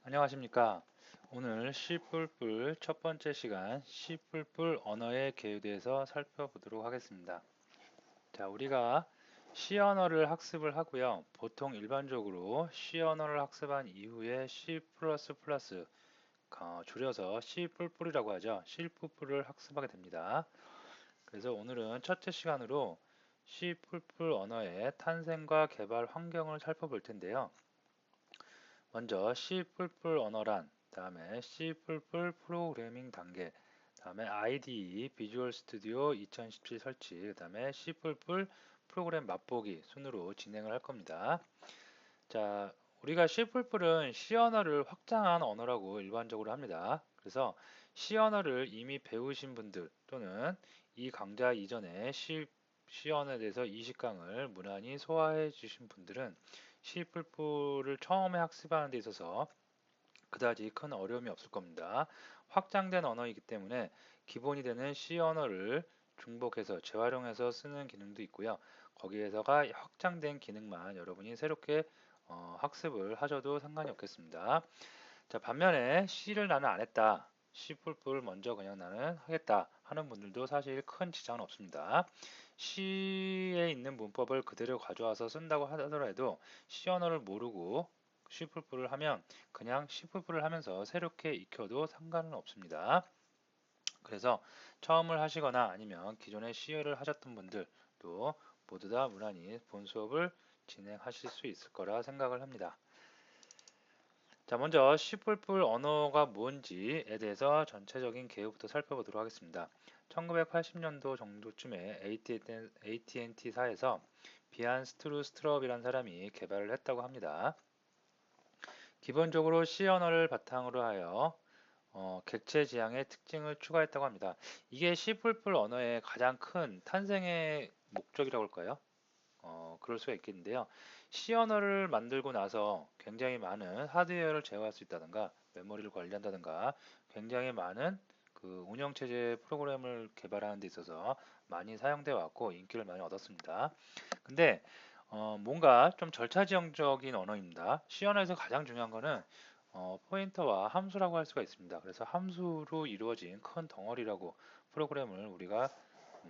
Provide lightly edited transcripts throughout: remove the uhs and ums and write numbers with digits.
안녕하십니까. 오늘 C++ 첫 번째 시간 C++ 언어의 개요에 대해서 살펴보도록 하겠습니다. 자, 우리가 C 언어를 학습을 하고요. 보통 일반적으로 C 언어를 학습한 이후에 C++, 줄여서 C++이라고 하죠. C++를 학습하게 됩니다. 그래서 오늘은 첫째 시간으로 C++ 언어의 탄생과 개발 환경을 살펴볼 텐데요. 먼저 C++ 언어란, 다음에 C++ 프로그래밍 단계, 다음에 IDE 비주얼 스튜디오 2017 설치, 다음에 C++ 프로그램 맛보기 순으로 진행을 할 겁니다. 자, 우리가 C++은 C 언어를 확장한 언어라고 일반적으로 합니다. 그래서 C 언어를 이미 배우신 분들 또는 이 강좌 이전에 C 언어에 대해서 20강을 무난히 소화해 주신 분들은 C++를 처음에 학습하는 데 있어서 그다지 큰 어려움이 없을 겁니다. 확장된 언어이기 때문에 기본이 되는 C 언어를 중복해서 재활용해서 쓰는 기능도 있고요. 거기에서가 확장된 기능만 여러분이 새롭게 학습을 하셔도 상관이 없겠습니다. 자, 반면에 C를 나는 안 했다. C++를 먼저 그냥 나는 하겠다 하는 분들도 사실 큰 지장은 없습니다. C에 있는 문법을 그대로 가져와서 쓴다고 하더라도 C 언어를 모르고 C++를 하면 그냥 C++를 하면서 새롭게 익혀도 상관은 없습니다. 그래서 처음을 하시거나 아니면 기존에 C를 하셨던 분들도 모두 다 무난히 본 수업을 진행하실 수 있을 거라 생각을 합니다. 자, 먼저 C++ 언어가 뭔지에 대해서 전체적인 개요부터 살펴보도록 하겠습니다. 1980년도 정도쯤에 AT&T사에서 비안 스트루스트럽이라는 사람이 개발을 했다고 합니다. 기본적으로 C 언어를 바탕으로 하여 객체 지향의 특징을 추가했다고 합니다. 이게 C++ 언어의 가장 큰 탄생의 목적이라고 할까요? 그럴 수가 있겠는데요. C 언어를 만들고 나서 굉장히 많은 하드웨어를 제어할 수 있다든가 메모리를 관리한다든가 굉장히 많은 그 운영체제 프로그램을 개발하는 데 있어서 많이 사용되어 왔고 인기를 많이 얻었습니다. 근데 뭔가 좀 절차지향적인 언어입니다. C 언어에서 가장 중요한 거는 포인터와 함수라고 할 수가 있습니다. 그래서 함수로 이루어진 큰 덩어리라고 프로그램을 우리가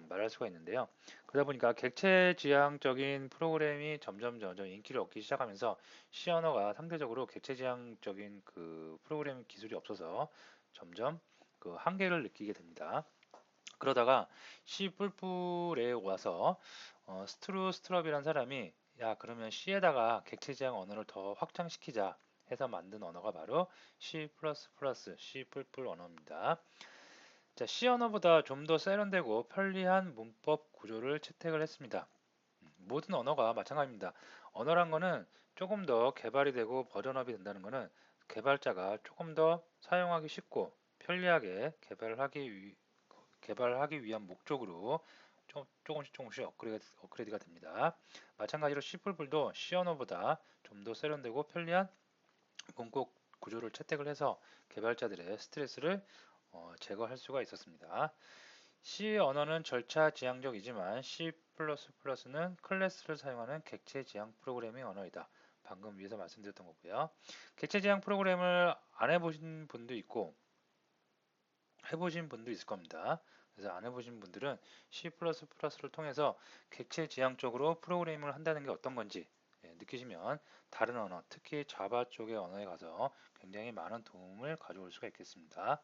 말할 수가 있는데요. 그러다 보니까 객체지향적인 프로그램이 점점 인기를 얻기 시작하면서 C 언어가 상대적으로 객체지향적인 그 프로그래밍 기술이 없어서 점점 그 한계를 느끼게 됩니다. 그러다가 C++에 와서 스트루스트럽이라는 사람이 야 그러면 C에다가 객체지향 언어를 더 확장시키자 해서 만든 언어가 바로 C++, C++ 언어입니다. 자, C 언어보다 좀 더 세련되고 편리한 문법 구조를 채택을 했습니다. 모든 언어가 마찬가지입니다. 언어란 거는 조금 더 개발이 되고 버전업이 된다는 거는 개발자가 조금 더 사용하기 쉽고 편리하게 개발하기 위한 목적으로 조금씩 업그레이드가 됩니다. 마찬가지로 C++도 C 언어보다 좀 더 세련되고 편리한 문법 구조를 채택을 해서 개발자들의 스트레스를 제거할 수가 있었습니다. C 언어는 절차 지향적이지만 C++는 클래스를 사용하는 객체 지향 프로그래밍 언어이다. 방금 위에서 말씀드렸던 거고요. 객체 지향 프로그램을 안 해보신 분도 있고 해보신 분도 있을 겁니다. 그래서 안 해보신 분들은 C++를 통해서 객체 지향적으로 프로그래밍을 한다는 게 어떤 건지 느끼시면 다른 언어, 특히 자바 쪽의 언어에 가서 굉장히 많은 도움을 가져올 수가 있겠습니다.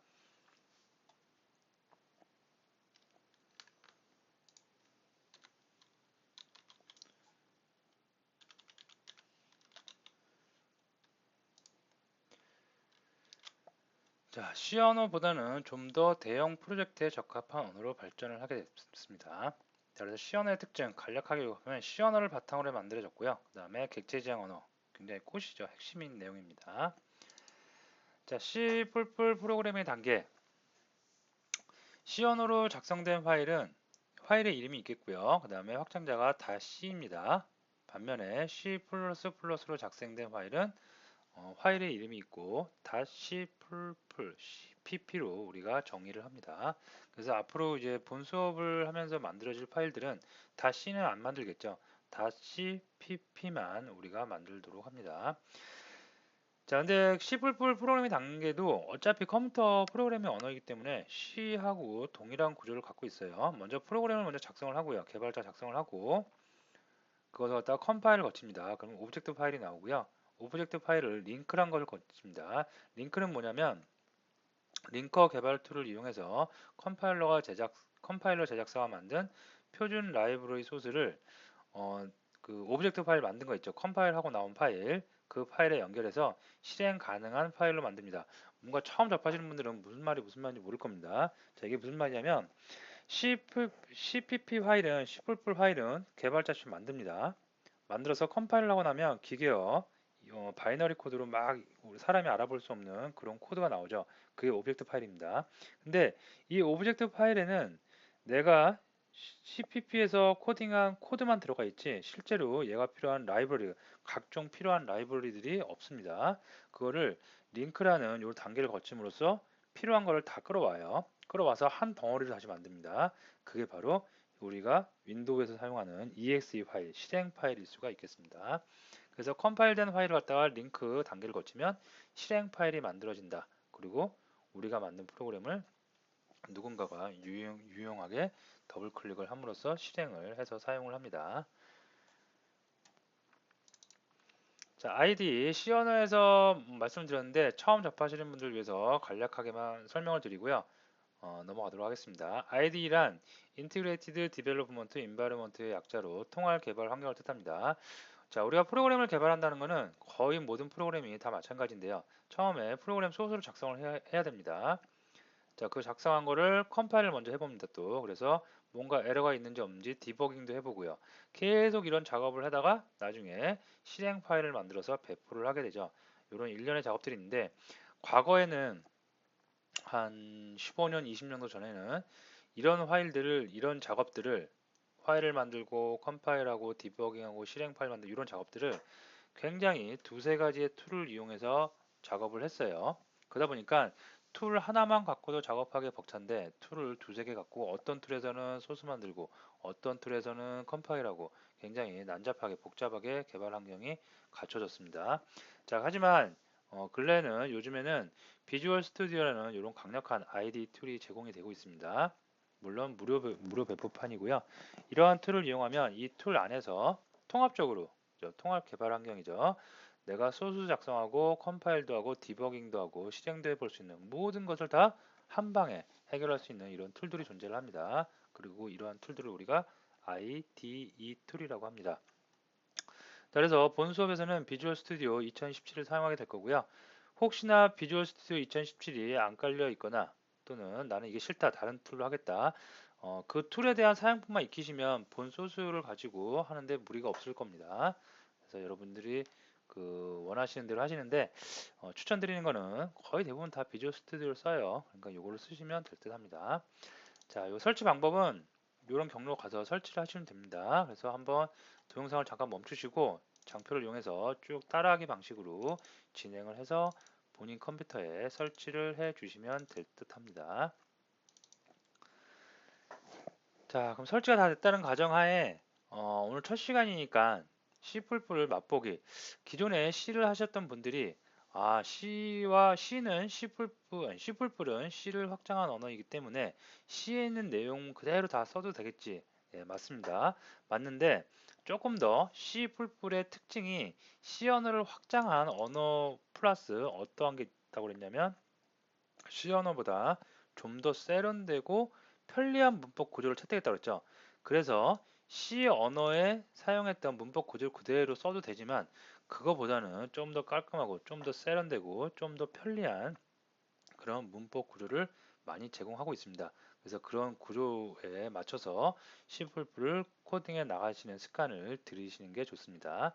자, C 언어보다는 좀 더 대형 프로젝트에 적합한 언어로 발전을 하게 됐습니다. 자, 그래서 C 언어의 특징 간략하게 보면 C 언어를 바탕으로 만들어졌고요. 그 다음에 객체 지향 언어, 굉장히 꽃이죠. 핵심인 내용입니다. 자, C++ 프로그래밍 단계. C 언어로 작성된 파일의 이름이 있겠고요. 그 다음에 확장자가 다 C입니다. 반면에 C++로 작성된 파일은 파일의 이름이 있고 C++, PP로 우리가 정의를 합니다. 그래서 앞으로 이제 본 수업을 하면서 만들어질 파일들은 다 C는 안 만들겠죠. 다 C, PP만 우리가 만들도록 합니다. 자, 근데 C++ 프로그래밍 단계도 어차피 컴퓨터 프로그래밍 언어이기 때문에 C하고 동일한 구조를 갖고 있어요. 먼저 프로그램을 먼저 작성을 하고요. 개발자 작성을 하고 그것을 갖다가 컴파일을 거칩니다. 그러면 오브젝트 파일이 나오고요. 오브젝트 파일을 링크란 것을 거칩니다. 링크는 뭐냐면 링커 개발 툴을 이용해서 컴파일러 제작사가 만든 표준 라이브러리 소스를 어, 그 오브젝트 파일 만든 거 있죠. 컴파일하고 나온 파일, 그 파일에 연결해서 실행 가능한 파일로 만듭니다. 뭔가 처음 접하시는 분들은 무슨 말인지 모를 겁니다. 자, 이게 무슨 말이냐면 CPP 파일은 C++ 파일은 개발자 씩 만듭니다. 만들어서 컴파일을 하고 나면 기계어 바이너리 코드로 막 우리 사람이 알아볼 수 없는 그런 코드가 나오죠. 그게 오브젝트 파일입니다. 근데 이 오브젝트 파일에는 내가 CPP에서 코딩한 코드만 들어가 있지 실제로 얘가 필요한 라이브러리, 각종 필요한 라이브러리들이 없습니다. 그거를 링크라는 요 단계를 거침으로써 필요한 거를 다 끌어와요. 끌어와서 한 덩어리를 다시 만듭니다. 그게 바로 우리가 윈도우에서 사용하는 exe 파일, 실행 파일일 수가 있겠습니다. 그래서 컴파일된 파일을 갖다가 링크 단계를 거치면 실행 파일이 만들어진다. 그리고 우리가 만든 프로그램을 누군가가 유용하게 더블 클릭을 함으로써 실행을 해서 사용을 합니다. 자, ID C 언어에서 말씀드렸는데 처음 접하시는 분들 위해서 간략하게만 설명을 드리고요. 넘어가도록 하겠습니다. IDE란 Integrated Development Environment의 약자로 통합 개발 환경을 뜻합니다. 자, 우리가 프로그램을 개발한다는 것은 거의 모든 프로그램이 다 마찬가지인데요. 처음에 프로그램 소스를 작성을 해야 됩니다. 자, 그 작성한 거를 컴파일을 먼저 해봅니다. 또 그래서 뭔가 에러가 있는지 없는지 디버깅도 해보고요. 계속 이런 작업을 하다가 나중에 실행 파일을 만들어서 배포를 하게 되죠. 이런 일련의 작업들이 있는데 과거에는 한 15년, 20년도 전에는 이런 작업들을 파일을 만들고 컴파일하고 디버깅하고 실행 파일 만들고 이런 작업들을 굉장히 두세 가지의 툴을 이용해서 작업을 했어요. 그러다 보니까 툴 하나만 갖고도 작업하기 벅찬데 툴을 두세 개 갖고 어떤 툴에서는 소스 만들고 어떤 툴에서는 컴파일하고 굉장히 난잡하게 복잡하게 개발 환경이 갖춰졌습니다. 자, 하지만 근래는 요즘에는 비주얼 스튜디오라는 이런 강력한 IDE 툴이 제공이 되고 있습니다. 물론 무료 배포판이고요. 이러한 툴을 이용하면 이 툴 안에서 통합적으로 통합 개발 환경이죠. 내가 소스 작성하고 컴파일도 하고 디버깅도 하고 실행도 해볼 수 있는 모든 것을 다 한 방에 해결할 수 있는 이런 툴들이 존재를 합니다. 그리고 이러한 툴들을 우리가 IDE 툴이라고 합니다. 자, 그래서 본 수업에서는 비주얼 스튜디오 2017을 사용하게 될 거고요. 혹시나 비주얼 스튜디오 2017이 안 깔려 있거나 또는 나는 이게 싫다 다른 툴로 하겠다 그 툴에 대한 사용법만 익히시면 본 소스를 가지고 하는데 무리가 없을 겁니다. 그래서 여러분들이 그 원하시는 대로 하시는데 추천드리는 거는 거의 대부분 다 비주얼 스튜디오를 써요. 그러니까 이거를 쓰시면 될 듯 합니다. 자, 이 설치 방법은 이런 경로 가서 설치를 하시면 됩니다. 그래서 한번 동영상을 잠깐 멈추시고 장표를 이용해서 쭉 따라하기 방식으로 진행을 해서 본인 컴퓨터에 설치를 해 주시면 될 듯 합니다. 자, 그럼 설치가 다 됐다는 가정하에 오늘 첫 시간이니까 C++를 맛보기. 기존에 C를 하셨던 분들이 C와 C는 C++은 C를 확장한 언어이기 때문에 C에 있는 내용 그대로 다 써도 되겠지. 네, 맞습니다. 맞는데 조금 더 C++의 특징이 C 언어를 확장한 언어 플러스 어떠한 게 있다고 그랬냐면 C 언어보다 좀 더 세련되고 편리한 문법 구조를 채택했다고 했죠. 그래서 C 언어에 사용했던 문법 구조를 그대로 써도 되지만 그거보다는 좀 더 깔끔하고 좀 더 세련되고 좀 더 편리한 그런 문법 구조를 많이 제공하고 있습니다. 그래서 그런 구조에 맞춰서 C++를 코딩해 나가시는 습관을 들이시는 게 좋습니다.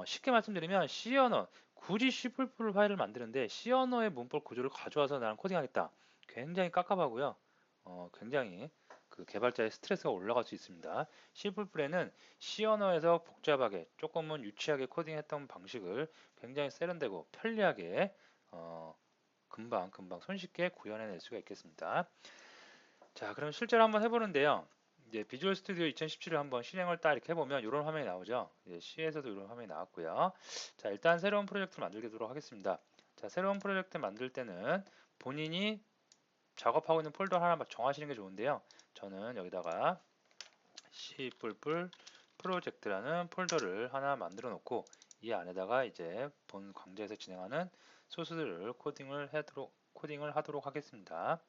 쉽게 말씀드리면 C 언어, 굳이 C++ 파일을 만드는데 C 언어의 문법 구조를 가져와서 나는 코딩하겠다. 굉장히 깝깝하고요. 굉장히 그 개발자의 스트레스가 올라갈 수 있습니다. C++에는 C 언어에서 복잡하게 조금은 유치하게 코딩했던 방식을 굉장히 세련되고 편리하게 금방 손쉽게 구현해낼 수가 있겠습니다. 자, 그럼 실제로 한번 해보는데요. 이제 비주얼 스튜디오 2017을 한번 실행을 딱 이렇게 해보면 이런 화면이 나오죠. 이제 C에서도 이런 화면이 나왔고요. 자, 일단 새로운 프로젝트를 만들도록 하겠습니다. 자, 새로운 프로젝트 만들 때는 본인이 작업하고 있는 폴더 하나 정하시는 게 좋은데요. 저는 여기다가 C++ 프로젝트라는 폴더를 하나 만들어 놓고 이 안에다가 이제 본 강좌에서 진행하는 소스들을 코딩을 하도록 하겠습니다.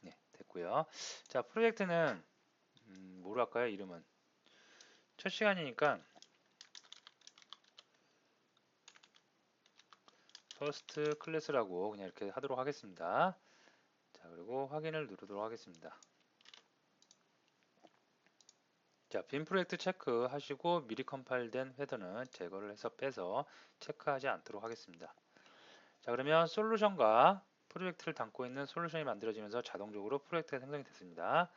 네, 됐고요. 자, 프로젝트는 뭐로 할까요? 이름은 첫 시간이니까 퍼스트 클래스라고 그냥 이렇게 하도록 하겠습니다. 자, 그리고 확인을 누르도록 하겠습니다. 자, 빈 프로젝트 체크 하시고 미리 컴파일된 헤더는 제거를 해서 빼서 체크하지 않도록 하겠습니다. 자, 그러면 솔루션과 프로젝트를 담고 있는 솔루션이 만들어지면서 자동적으로 프로젝트가 생성이 됐습니다.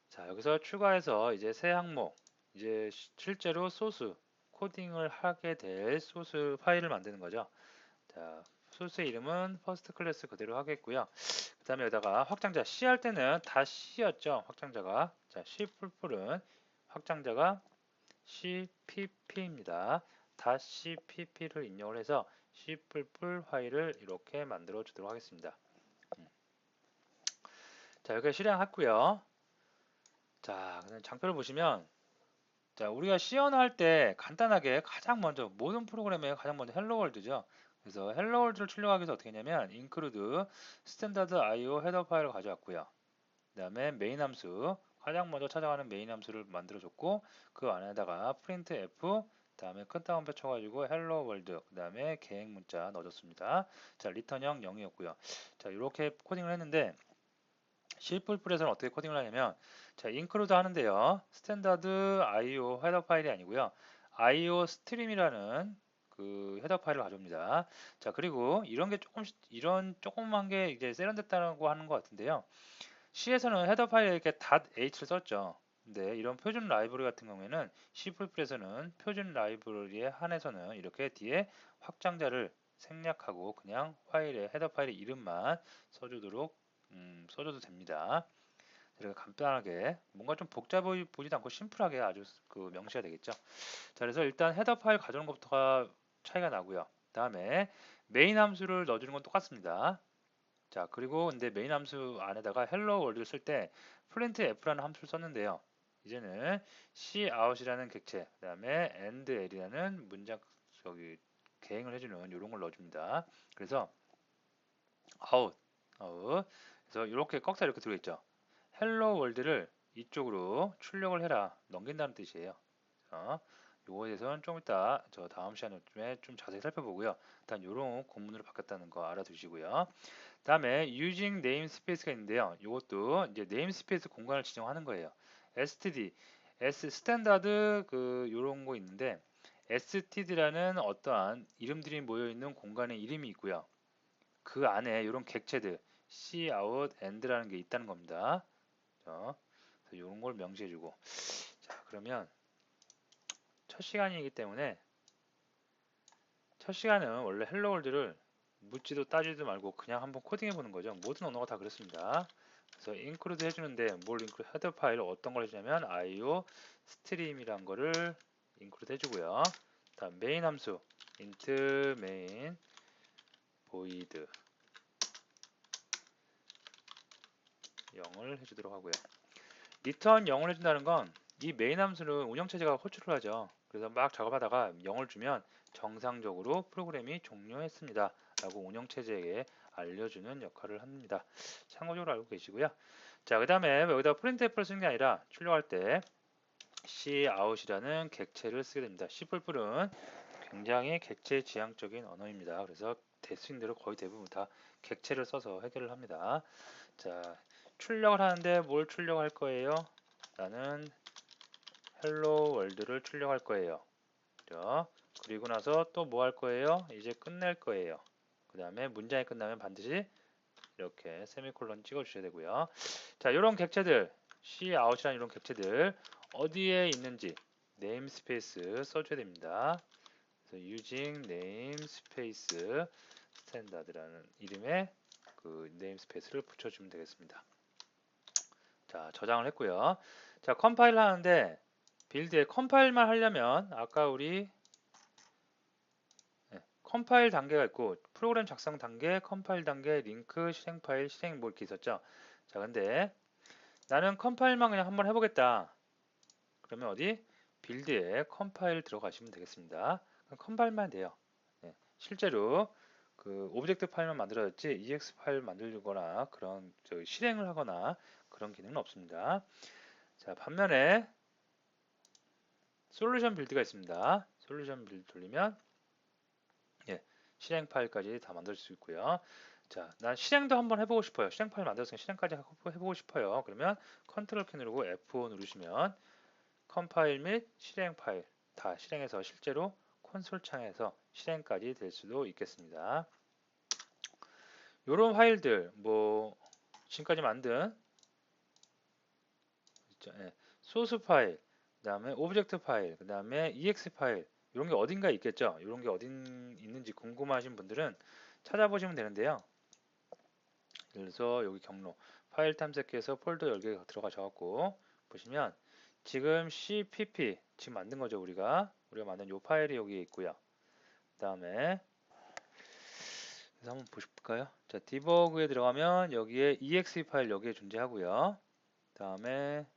자, 여기서 추가해서 이제 새 항목, 이제 실제로 소스, 코딩을 하게 될 소스 파일을 만드는 거죠. 자, 소스의 이름은 퍼스트 클래스 그대로 하겠고요. 그 다음에 여기다가 확장자 C 할 때는 다 C였죠. 확장자가. 자, C++은 확장자가 CPP입니다. 다 CPP를 입력을 해서 C++ 파일을 이렇게 만들어 주도록 하겠습니다. 자, 여기 실행했고요. 자, 그냥 장표를 보시면 자, 우리가 C 언어 할 때 간단하게 가장 먼저 모든 프로그램에 가장 먼저 헬로 월드죠. 그래서 헬로 월드를 출력하기 위해서 어떻게 했냐면 include 스탠다드 IO 헤더 파일을 가져왔고요. 그 다음에 메인 함수 가장 먼저 찾아가는 메인 함수를 만들어 줬고 그 안에다가 printf 그 다음에 큰 따옴표 쳐가지고 hello world 그 다음에 계획 문자 넣어줬습니다. 자, 리턴형 0이었고요. 자, 이렇게 코딩을 했는데 C++에서는 어떻게 코딩을 하냐면 자, include 하는데요. 스탠다드 IO 헤더 파일이 아니고요. IO 스트림이라는 그 헤더 파일을 가져옵니다. 자, 그리고 이런 게 이런 조그만 게 이제 세련됐다고 하는 것 같은데요. C에서는 헤더 파일에 이렇게 .h를 썼죠. 근데 이런 표준 라이브러리 같은 경우에는 C++에서는 표준 라이브러리에 한해서는 이렇게 뒤에 확장자를 생략하고 그냥 파일의 헤더 파일의 이름만 써줘도 됩니다. 이렇게 간단하게 뭔가 좀 복잡해 보지도 않고 심플하게 아주 그 명시가 되겠죠. 자, 그래서 일단 헤더 파일 가져오는 것부터가 차이가 나고요. 다음에 메인 함수를 넣어주는 건 똑같습니다. 자, 그리고 근데 메인 함수 안에다가 hello world를 쓸 때 printf라는 함수를 썼는데요. 이제는 cout이라는 객체, 그 다음에 endl이라는 문장 개행을 해주는 이런 걸 넣어줍니다. 그래서 out, 그래서 이렇게 꺽살 이렇게 들어있죠. hello world를 이쪽으로 출력을 해라, 넘긴다는 뜻이에요. 요거에 대해서는 좀 이따 저 다음 시간에 좀 자세히 살펴보고요. 일단 이런 공문으로 바뀌었다는 거 알아두시고요. 다음에 using namespace가 있는데요. 이것도 이제 namespace 공간을 지정하는 거예요. std, 스탠다드 그 요런 거 있는데 std라는 어떠한 이름들이 모여 있는 공간의 이름이 있고요. 그 안에 이런 객체들 cout, end라는 게 있다는 겁니다. 그래서 이런 걸 명시해주고 자, 그러면 첫 시간이기 때문에 첫 시간은 원래 헬로 월드를 묻지도 따지도 말고 그냥 한번 코딩해 보는 거죠. 모든 언어가 다 그렇습니다. 그래서 include 해주는데 뭘 include 헤더 파일 어떤 걸 해주냐면 IO 스트림이란 거를 include 해주고요. 다음 메인 함수 int main void 0을 해주도록 하고요. return 0을 해준다는 건 이 메인 함수는 운영체제가 호출을 하죠. 그래서 막 작업하다가 0을 주면 정상적으로 프로그램이 종료했습니다. 라고 운영체제에 알려주는 역할을 합니다. 참고적으로 알고 계시고요. 자, 그 다음에 여기다 printf를 쓰는 게 아니라 출력할 때 cout이라는 객체를 쓰게 됩니다. C++은 굉장히 객체 지향적인 언어입니다. 그래서 대수인대로 거의 대부분 다 객체를 써서 해결을 합니다. 자, 출력을 하는데 뭘 출력할 거예요? 나는 헬로 월드를 출력할 거예요. 그죠? 그리고 나서 또 뭐 할 거예요? 이제 끝낼 거예요. 그 다음에 문장이 끝나면 반드시 이렇게 세미콜론 찍어 주셔야 되고요. 자, 이런 객체들 cout이라는 이런 객체들 어디에 있는지 네임스페이스 써줘야 됩니다. 그래서 using namespace standard라는 이름의 그 네임스페이스를 붙여주면 되겠습니다. 자, 저장을 했고요. 자, 컴파일 하는데 빌드에 컴파일만 하려면 아까 우리 컴파일 단계가 있고 프로그램 작성 단계, 컴파일 단계, 링크, 실행 파일, 실행 뭐 이렇게 있었죠. 자, 근데 나는 컴파일만 그냥 한번 해보겠다. 그러면 어디? 빌드에 컴파일 들어가시면 되겠습니다. 그럼 컴파일만 돼요. 네, 실제로 그 오브젝트 파일만 만들어졌지 EX 파일 만들거나 그런 실행을 하거나 그런 기능은 없습니다. 자, 반면에 솔루션 빌드가 있습니다. 솔루션 빌드 돌리면 예, 실행 파일까지 다 만들 수 있고요. 자, 난 실행도 한번 해보고 싶어요. 실행 파일 만들었으니까 실행까지 해보고 싶어요. 그러면 컨트롤 키 누르고 F5 누르시면 컴파일 및 실행 파일 다 실행해서 실제로 콘솔 창에서 실행까지 될 수도 있겠습니다. 이런 파일들 뭐 지금까지 만든 소스 파일, 그 다음에 오브젝트 파일, 그 다음에 EX 파일 이런 게 어딘가에 있겠죠. 이런 게 어디 있는지 궁금하신 분들은 찾아보시면 되는데요. 예를 들어서 여기 경로 파일 탐색해서 폴더 열개 들어가셔 갖고 보시면 지금 CPP 지금 만든 거죠. 우리가 만든 이 파일이 여기에 있고요. 그 다음에 그래서 한번 보실까요? 자, 디버그에 들어가면 여기에 exe 파일 여기에 존재하고요. 그 다음에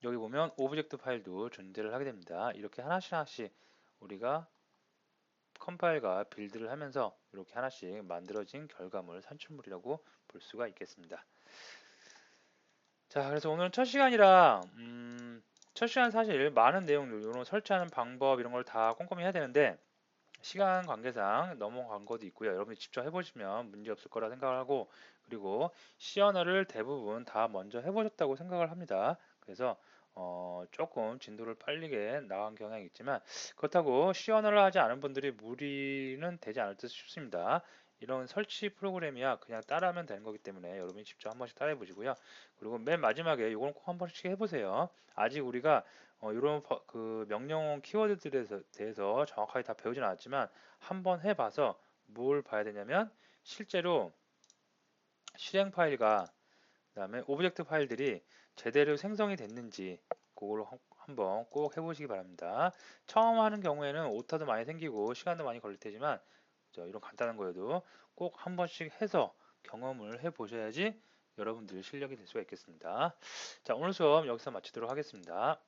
여기 보면 오브젝트 파일도 존재를 하게 됩니다. 이렇게 하나씩 하나씩 우리가 컴파일과 빌드를 하면서 이렇게 하나씩 만들어진 결과물 산출물이라고 볼 수가 있겠습니다. 자, 그래서 오늘은 첫 시간이라 첫 시간 사실 많은 내용들 이런 설치하는 방법 이런 걸 다 꼼꼼히 해야 되는데 시간 관계상 넘어간 것도 있고요. 여러분이 직접 해보시면 문제 없을 거라 생각을 하고 그리고 C 언어를 대부분 다 먼저 해보셨다고 생각을 합니다. 그래서 조금 진도를 빨리게 나간 경향이 있지만 그렇다고 C 언어를 하지 않은 분들이 무리는 되지 않을 듯 싶습니다. 이런 설치 프로그램이야 그냥 따라하면 되는 거기 때문에 여러분이 직접 한 번씩 따라해 보시고요. 그리고 맨 마지막에 이건 꼭 한 번씩 해보세요. 아직 우리가 이런 그 명령어 키워드들에 대해서 정확하게 다 배우진 않았지만 한번 해봐서 뭘 봐야 되냐면 실제로 실행 파일과 그다음에 오브젝트 파일들이 제대로 생성이 됐는지 그걸 한번 꼭 해보시기 바랍니다. 처음 하는 경우에는 오타도 많이 생기고 시간도 많이 걸릴 테지만 이런 간단한 거여도 꼭 한 번씩 해서 경험을 해보셔야지 여러분들 실력이 될 수가 있겠습니다. 자, 오늘 수업 여기서 마치도록 하겠습니다.